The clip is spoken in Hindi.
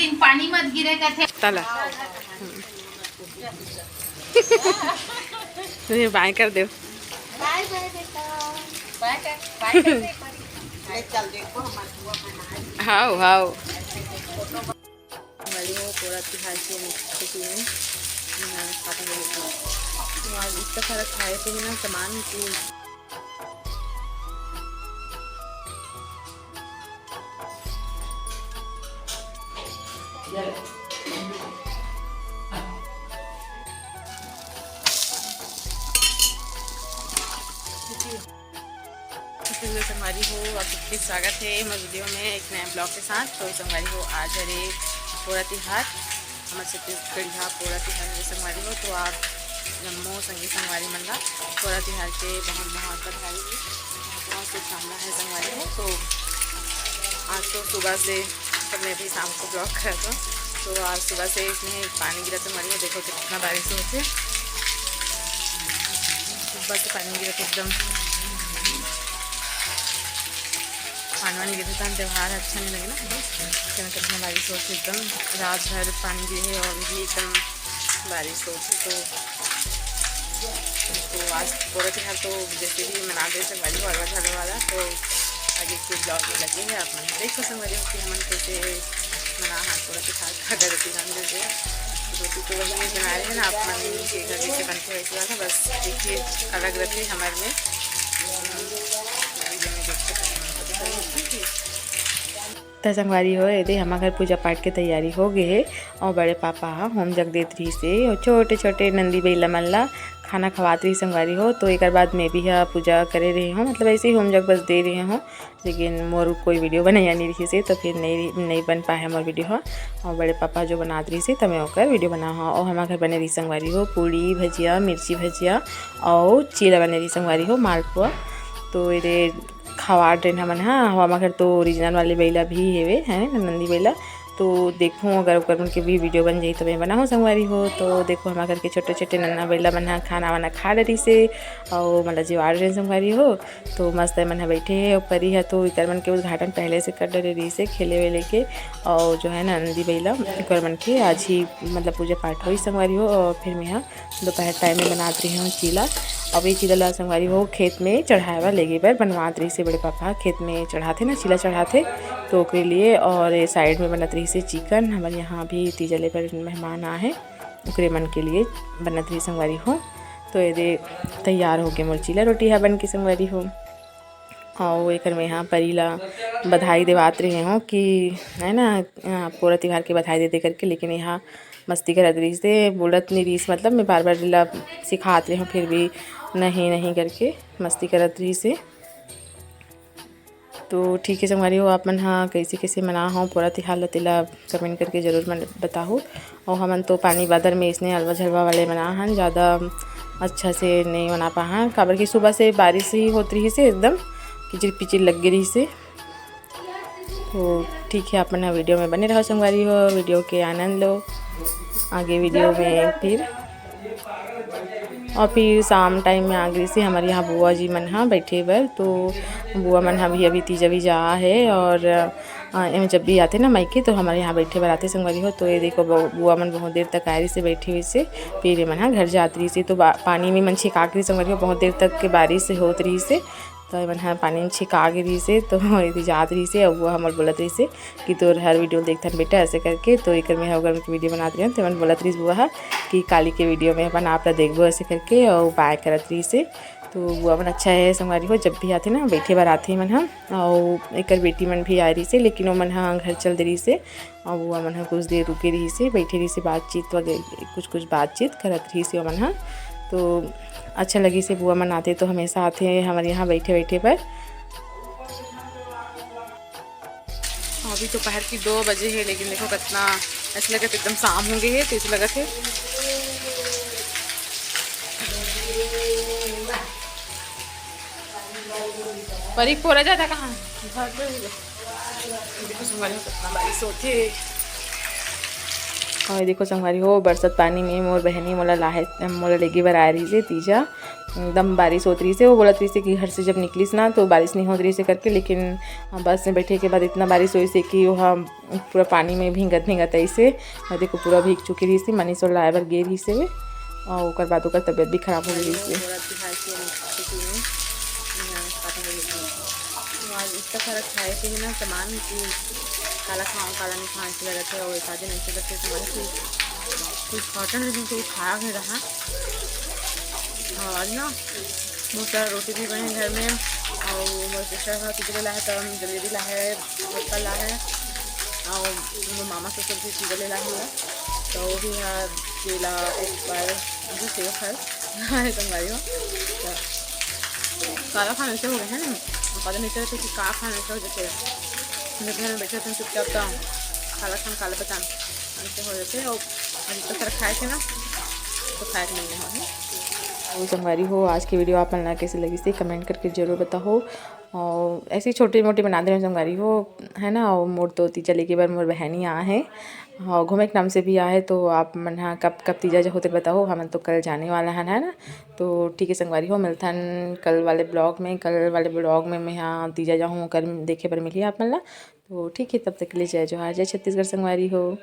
दिन पानी मत गिरे थे तला तुझे बाय कर दो। बाय बाय बेटा, बाय बाय चल देखो हमारे हाउ हाउ हमारी वो पूरा तिहार से छुट्टी में खाता है तो आज इतना सारा खाए थे ना सामान की संगवारी हो आप सबके स्वागत है मेरे वीडियो में एक नए ब्लॉग के साथ। तो संगवारी हो आज हरे पोड़ा तिहार हमारे छत्तीसगढ़ पोड़ा तिहार हरे संगवारी हो। तो आप जम्मू संगी संगवारी मंडला पोड़ा तिहार के बहुत बहुत बधाई बहुत शुभकामना है संगवारी हो। तो आज तो सुबह से तब मैं भी शाम को ब्लॉग करा था तो आज सुबह से इसमें पानी गिरा संगवारी हो। देखो कितना बारिश होते सुबह से पानी गिरा तो एकदम पानी गिरे था त्यौहार अच्छा नहीं लगे ना कितना बारिश हो एकदम रात भर पानी गिरे और भी एकदम बारिश हो तो आज पूरा त्यौहार तो जैसे भी मना दे संगवारी हो अलग अलग वाला। तो आगे के ब्लॉग में लगे हैं आप मन देख संगवारी हो कि हम कैसे मना हाथ पूरा त्यौहार खा कर जान देते रोटी तो वही बना रहे हैं ना आप मन के घर जैसे बनते वैसे वाला बस देखिए अलग रखे हमारे में तो संगवारी हो यदि हमारे घर पूजा पाठ की तैयारी हो गई है और बड़े पापा होम जग देत रही से और छोटे छोटे नंदी बैला मन ला खाना खवात रही संगवारी हो। तो एक बाद मैं भी पूजा करे रही हूँ मतलब ऐसे ही होम जग बस दे रही हूँ लेकिन मोर कोई वीडियो बनाया नहीं रही से तो फिर नहीं बन पाया मोर वीडियो हो। और बड़े पापा जो बनात रही से तो मैं ओकर वीडियो बना हो। और हमारे घर बने रही संगवारी हो पूड़ी भजिया मिर्ची भजिया और चीला बने रही संगवारी हो मालपुआ। तो ये खवा ट्रेन हमन हमारे घर तो ओरिजिनल वाले बैला भी हेवे हैं नंदी बैला। तो देखूँ अगर ओकर मन के भी वीडियो बन जाई तो मैं बनाऊँ संगवारी हो। तो देखो हमारे घर के छोटे छोटे नन्ना बैला मन खाना वाना खा रही से और मतलब जीवाड़ रहे संगवारी हो। तो मस्त मन बैठे है और परी है तो इकर मन के उद्घाटन पहले से कर डरे रही से खेले वेले के। और जो है ना नंदी बैला इकर मन के आज ही मतलब पूजा पाठ हो संगवारी हो। और फिर मैं दोपहर टाइम में बनात रही हूँ चीला। अब ये चीला ला संगवारी हो खेत में चढ़ावा लेगे बार बनवात रही से बड़े पापा खेत में चढ़ाते ना चीला चढ़ाते तो ओकरे लिए। और ये साइड में बनत रही से चिकन हमारे यहाँ भी तीजले पर मेहमान आए ओकरे मन के लिए बनत रही संगवारी हो। तो ये तैयार हो गए मोर चीला रोटी है बन के संगवारी हो। और एक में यहाँ परी ला बधाई देवात रहे हो कि है ना पूरा त्यौहार के बधाई दे करके। लेकिन यहाँ मस्ती करत रही से बोलत नहीं रही मतलब मैं बार बार ला सिखात रही हूँ फिर भी नहीं करके मस्ती करत रही से। तो ठीक है संगवारी हो आप मन हाँ कैसे कैसे मना हो पूरा त्यौहार ला तेला कमेंट करके ज़रूर मन बताओ। और हमन तो पानी बादर में इसने हलवा झलवा वाले मना हन ज़्यादा अच्छा से नहीं मना पा हाँ काबर की सुबह से बारिश ही होती रही से एकदम किचिर पिचिर लग गई से। तो ठीक है आप मन वीडियो में बने रहो संगवारी हो वीडियो के आनंद लो आगे वीडियो में फिर। और फिर शाम टाइम में आ गई से हमारे यहाँ बुआ जी मन बैठे बर। तो बुआ मन भी अभी तीजा भी जा है और जब भी आते ना मायके तो हमारे यहाँ बैठे बर आते संगवारी हो। तो ये देखो बुआ मन बहुत देर तक आए से बैठी हुई से फिर ये मन घर जात रही से। तो पानी में मन छिका रही संगवारी हो बहुत देर तक के बारिश से होत रही से। तो मन पानी में छिका रही से तो यदि जात रही से अब वो हमारे बोलत रही से कि तोर हर वीडियो देखथन बेटा ऐसे करके। तो एक में अगर उनकी वीडियो बनात रही तो मन बोलत रही बुआ कि काली के वीडियो में अपन आप देखबो ऐसे करके और बाय करत रही से। तो बुआ मन अच्छा है संगवारी हो जब भी आते ना बैठे बार आते मन और एक बेटी मन भी आ रही से लेकिन वो मन घर चल दे रही से। और बुआ मन कुछ देर रुके रही से बैठे रही से बातचीत वगैरह कुछ बातचीत करत रही से मन तो अच्छा लगी से बुआ मन आते तो हमेशा आते हैं हमारे यहाँ बैठे पर। अभी तो दोपहर की 2 बजे है लेकिन देखो कितना ऐसा लगा एकदम शाम हो गई है तो ऐसा लगा थे परी पोरा जाता कहाँ देखो संगवारी हो कितना बारिश होते। और देखो संगवारी हो बरसात पानी में मोर बहनी मोला लेगी बर आ रही से तीजा। एकदम बारिश होत रही से। वो बोलत रही से कि घर से जब निकलिस ना तो बारिश नहीं होत रही से करके, लेकिन बस में बैठे के बाद इतना बारिश हुई से कि वह पूरा पानी में भींगत भींगत ऐसे देखो पूरा भीग चुकी रही से। मनीष और लाए बर गे रही से और ओकर बाद ओकर तबीयत भी खराब हो गई से। आज इतना सारा खाए पिए ना सामान कि काला खाओ काला नहीं खाने से लगा थे और एक आधे नहीं करते सामान की कुछ कॉटन लेकिन कोई खाया नहीं रहा। और आज ना बहुत सारा रोटी भी बने घर में और मोर सिस्टर का पिछले ला है तो जलेबी ला है पत्ता ला है और मामा से सब भी चिगले ला है तो वो भी है केला एक बार जो सेव है संगवारी हो काला खाने से हो गए हैं पता नहीं चलता कि का खाने से हो जैसे घर में बैठे थे चुपचाप तो काला खान काला पकान ऐसे हो जाते और इतना सारा खाए थे ना तो खाए नहीं हो। वो संगवारी हो आज की वीडियो आप मन कैसी लगी थी कमेंट करके ज़रूर बताओ। और ऐसी छोटी मोटी बना दे संगवारी हो है ना। और मोर तो तीजा लेके बार मोर बहनी आ है और घूमे के नाम से भी आए तो आप मन हाँ कब कब तीजा जो होते बताओ। हम तो कल जाने वाला है ना। तो ठीक है संगवारी हो मिलता है कल वाले ब्लॉग में मैं हाँ तीजा जाऊँ कर देखे पर मिली आप मन ला। तो ठीक है तब तक के लिए जय जोहार जय छत्तीसगढ़ संगवारी हो।